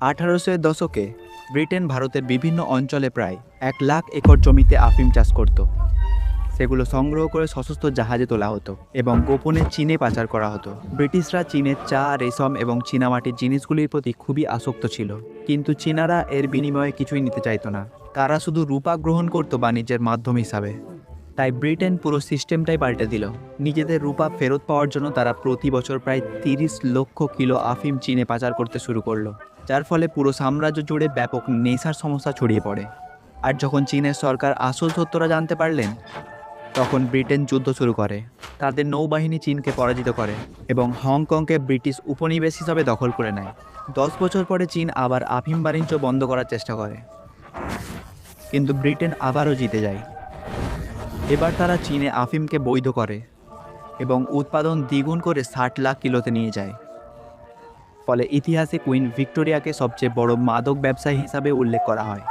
1800-এর দশকে ব্রিটেন ভারতের বিভিন্ন অঞ্চলে প্রায় 1,00,000 একর জমিতে আফিম চাষ করত। সেগুলো সংগ্রহ করে সশস্ত্র জাহাজে তোলা হতো এবং গোপনে চীনে পাচার করা হতো। ব্রিটিশরা চীনের চা, রেশম এবং চীনামাটির জিনিসগুলির প্রতি খুবই আসক্ত ছিল, কিন্তু চীনারা এর বিনিময়ে কিছুই নিতে চাইতো না। তারা শুধু রূপা গ্রহণ করত বাণিজ্যের মাধ্যম হিসাবে। তাই ব্রিটেন পুরো সিস্টেমটাই পাল্টে দিল। নিজেদের রূপা ফেরত পাওয়ার জন্য তারা প্রতি বছর প্রায় 30 লক্ষ কিলো আফিম চীনে পাচার করতে শুরু করলো, যার ফলে পুরো সাম্রাজ্য জুড়ে ব্যাপক নেশার সমস্যা ছড়িয়ে পড়ে। আর যখন চীনের সরকার আসল সত্যটা জানতে পারলেন, তখন ব্রিটেন যুদ্ধ শুরু করে। তাদের নৌবাহিনী চীনকে পরাজিত করে এবং হংকংকে ব্রিটিশ উপনিবেশ হিসাবে দখল করে নেয়। 10 বছর পরে চীন আবার আফিম বাণিজ্য বন্ধ করার চেষ্টা করে, কিন্তু ব্রিটেন আবারও জিতে যায়। এবার তারা চীনে আফিমকে বৈধ করে এবং উৎপাদন দ্বিগুণ করে 60 লাখ কিলোতে নিয়ে যায়। ফলে ইতিহাসে কুইন ভিক্টোরিয়াকে সবচেয়ে বড় মাদক ব্যবসায়ী হিসাবে উল্লেখ করা হয়।